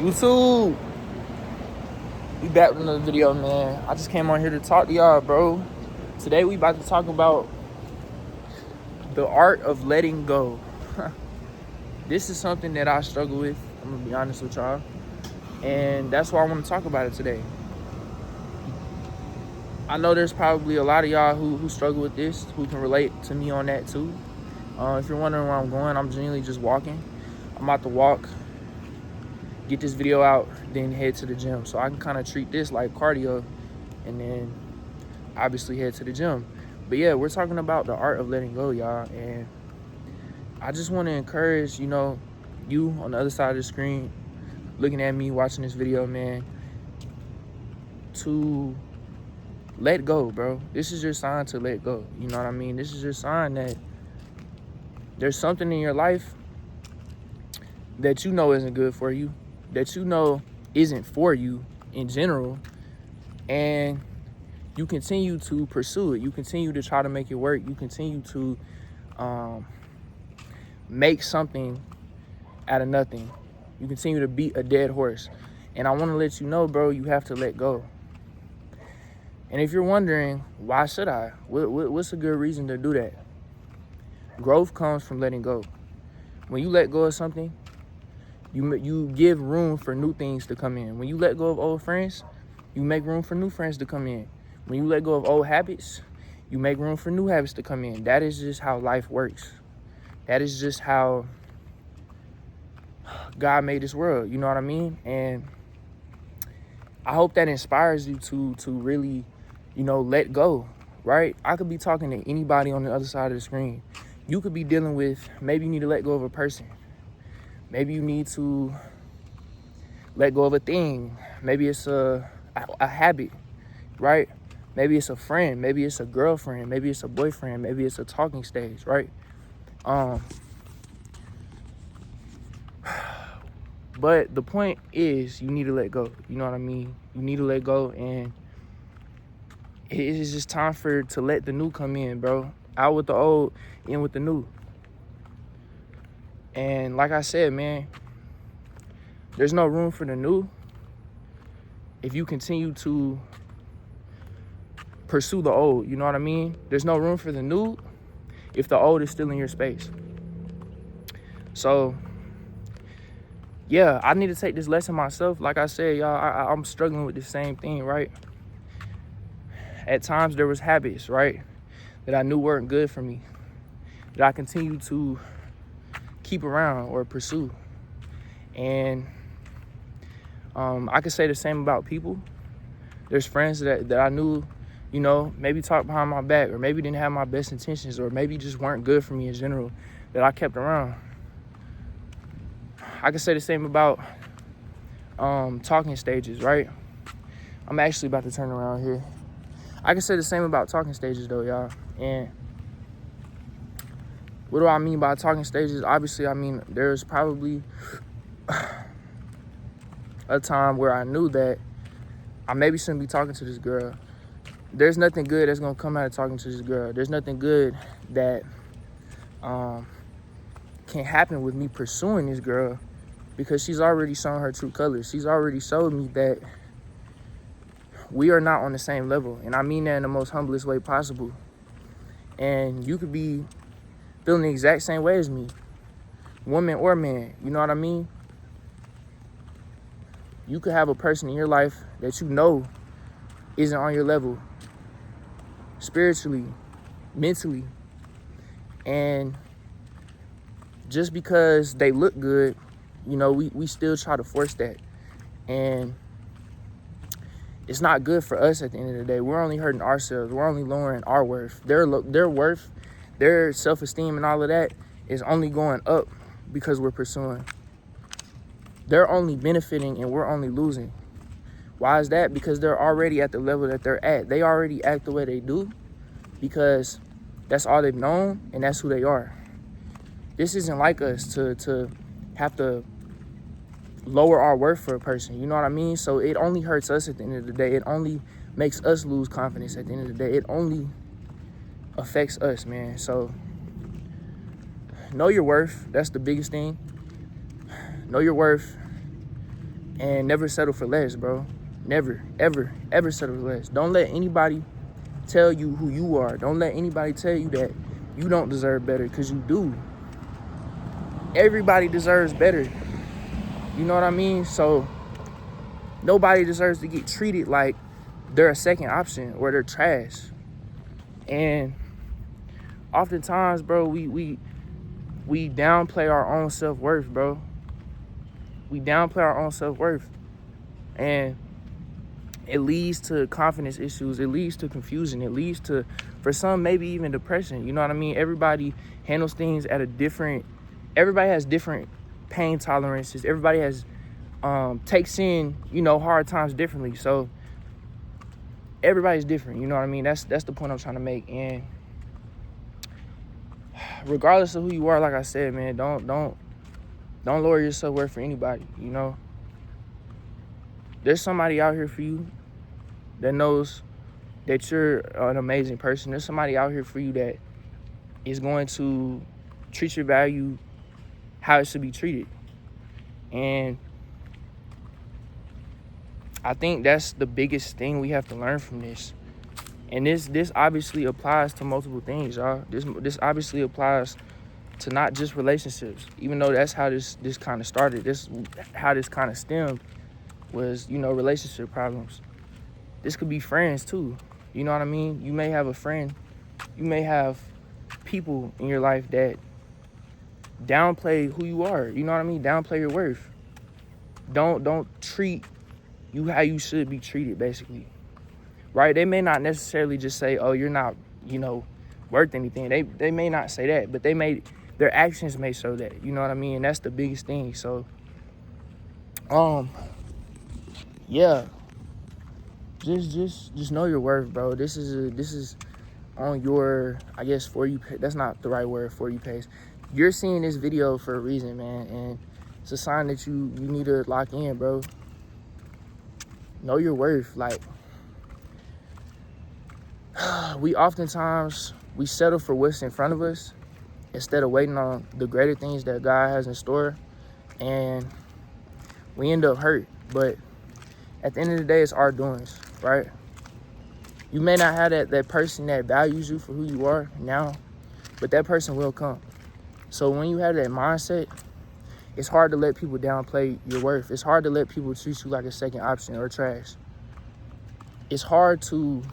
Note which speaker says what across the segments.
Speaker 1: YouTube, we back with another video, man. I just came on here to talk to y'all, bro. Today we about to talk about the art of letting go. This is something that I struggle with, I'm gonna be honest with y'all, and that's why I want to talk about it today. I know there's probably a lot of y'all who struggle with this, who can relate to me on that too. If you're wondering where I'm going, I'm genuinely just walking. I'm about to walk, get this video out, then head to the gym. So I can kind of treat this like cardio and then obviously head to the gym. But yeah, we're talking about the art of letting go, y'all. And I just want to encourage, you on the other side of the screen, looking at me, watching this video, man, to let go, bro. This is your sign to let go. You know what I mean? This is your sign that there's something in your life that you know isn't good for you, that you know isn't for you in general, and you continue to pursue it. You continue to try to make it work. You continue to make something out of nothing. You continue to beat a dead horse. And I want to let you know, bro, you have to let go. And if you're wondering, why should I? What's a good reason to do that? Growth comes from letting go. When you let go of something, you give room for new things to come in. When you let go of old friends, you make room for new friends to come in. When you let go of old habits, you make room for new habits to come in. That is just how life works. That is just how God made this world, you know what I mean? And I hope that inspires you to really, let go, right? I could be talking to anybody on the other side of the screen. You could be dealing with, maybe you need to let go of a person. Maybe you need to let go of a thing. Maybe it's a habit, right? Maybe it's a friend. Maybe it's a girlfriend. Maybe it's a boyfriend. Maybe it's a talking stage, right? But the point is, you need to let go. You know what I mean? You need to let go, and it is just time to let the new come in, bro. Out with the old, in with the new. And like I said, man, there's no room for the new if you continue to pursue the old. You know what I mean? There's no room for the new if the old is still in your space. So yeah, I need to take this lesson myself. Like I said, y'all, I'm struggling with the same thing, right? At times there was habits, right, that I knew weren't good for me, that I continue to keep around or pursue. And I could say the same about people. There's friends that I knew, maybe talked behind my back, or maybe didn't have my best intentions, or maybe just weren't good for me in general, that I kept around. I could say the same about talking stages, right? I'm actually about to turn around here. I can say the same about talking stages, though, y'all. And what do I mean by talking stages? Obviously, I mean, there's probably a time where I knew that I maybe shouldn't be talking to this girl. There's nothing good that's gonna come out of talking to this girl. There's nothing good that can happen with me pursuing this girl, because she's already shown her true colors. She's already showed me that we are not on the same level. And I mean that in the most humblest way possible. And you could be feeling the exact same way as me, woman or man, you know what I mean? You could have a person in your life that you know isn't on your level, spiritually, mentally. And just because they look good, we still try to force that. And it's not good for us at the end of the day. We're only hurting ourselves. We're only lowering our worth. Their worth, their self-esteem and all of that is only going up because we're pursuing. They're only benefiting and we're only losing. Why is that? Because they're already at the level that they're at. They already act the way they do because that's all they've known and that's who they are. This isn't like us to have to lower our worth for a person, you know what I mean? So it only hurts us at the end of the day. It only makes us lose confidence at the end of the day. It only affects us, man. So know your worth. That's the biggest thing. Know your worth. And never settle for less, bro. Never, ever, ever settle for less. Don't let anybody tell you who you are. Don't let anybody tell you that you don't deserve better, because you do. Everybody deserves better. You know what I mean? So nobody deserves to get treated like they're a second option or they're trash. And oftentimes, bro, we downplay our own self-worth, bro. We downplay our own self-worth. And it leads to confidence issues. It leads to confusion. It leads to, for some, maybe even depression. You know what I mean? Everybody handles things at a different, everybody has different pain tolerances. Everybody has, takes in, hard times differently. So everybody's different. You know what I mean? That's the point I'm trying to make. And regardless of who you are, like I said, man, don't lower your self-worth for anybody, There's somebody out here for you that knows that you're an amazing person. There's somebody out here for you that is going to treat your value how it should be treated. And I think that's the biggest thing we have to learn from this. And this obviously applies to multiple things, y'all. This obviously applies to not just relationships, even though that's how this kind of started. This how this kind of stemmed was, relationship problems. This could be friends too. You know what I mean? You may have a friend, you may have people in your life that downplay who you are. You know what I mean? Downplay your worth. Don't treat you how you should be treated, basically. Right? They may not necessarily just say, oh, you're not, worth anything. They may not say that, but their actions may show that. You know what I mean? And that's the biggest thing. So, yeah. Just know your worth, bro. This is on your, I guess, For You. That's not the right word, For You page. You're seeing this video for a reason, man, and it's a sign that you need to lock in, bro. Know your worth. Like, we settle for what's in front of us instead of waiting on the greater things that God has in store, and we end up hurt. But at the end of the day, it's our doings, right? You may not have that person that values you for who you are now, but that person will come. So when you have that mindset, it's hard to let people downplay your worth. It's hard to let people treat you like a second option or trash. It's hard to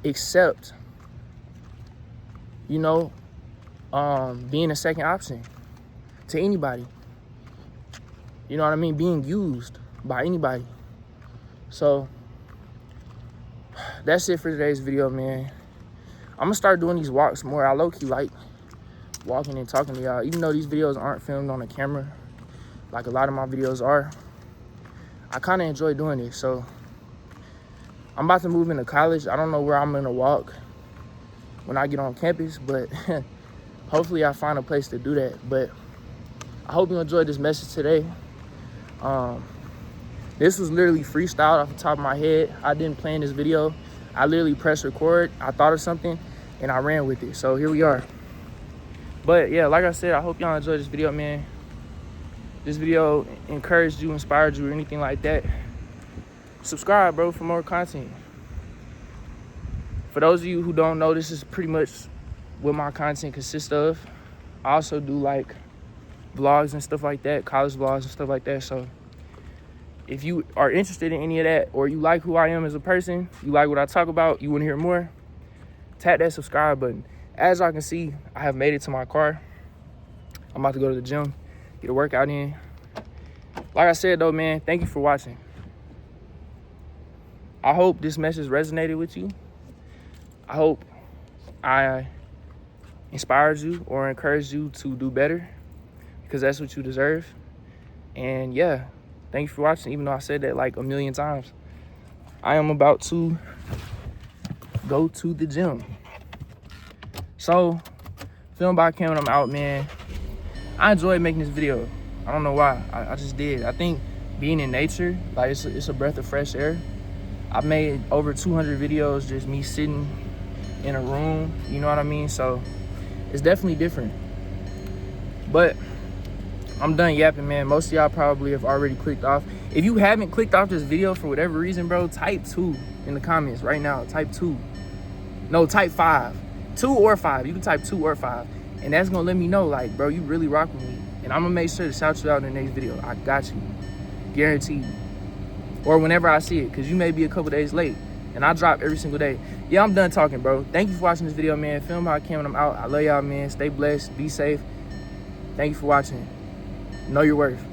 Speaker 1: accept, being a second option to anybody. You know what I mean? Being used by anybody. So that's it for today's video, man. I'm gonna start doing these walks more. I low-key like walking and talking to y'all, even though these videos aren't filmed on a camera like a lot of my videos are. I kind of enjoy doing this. So I'm about to move into college. I don't know where I'm gonna walk when I get on campus, but hopefully I find a place to do that. But I hope you enjoyed this message today. This was literally freestyled off the top of my head. I didn't plan this video. I literally pressed record. I thought of something and I ran with it. So here we are. But yeah, like I said, I hope y'all enjoyed this video, man. This video encouraged you, inspired you, or anything like that. Subscribe, bro, for more content. For those of you who don't know, this is pretty much what my content consists of. I also do like vlogs and stuff like that, college vlogs and stuff like that. So if you are interested in any of that, or you like who I am as a person, you like what I talk about, you want to hear more, tap that subscribe button. As y'all can see, I have made it to my car. I'm about to go to the gym, get a workout in. Like I said though, man, thank you for watching. I hope this message resonated with you. I hope I inspired you or encouraged you to do better, because that's what you deserve. And yeah, thank you for watching, even though I said that like a million times. I am about to go to the gym. So, Film by Cam, I'm out, man. I enjoyed making this video. I don't know why. I just did. I think being in nature, like it's a breath of fresh air. I've made over 200 videos just me sitting in a room, you know what I mean? So it's definitely different. But I'm done yapping, man. Most of y'all probably have already clicked off. If you haven't clicked off this video for whatever reason, bro, type 2 in the comments right now. Type 2. No, type 5. 2 or 5. You can type 2 or 5. And that's going to let me know, like, bro, you really rock with me. And I'm going to make sure to shout you out in the next video. I got you. Guaranteed. Or whenever I see it, because you may be a couple days late. And I drop every single day. Yeah, I'm done talking, bro. Thank you for watching this video, man. Film how I can when I'm out. I love y'all, man. Stay blessed. Be safe. Thank you for watching. Know your worth.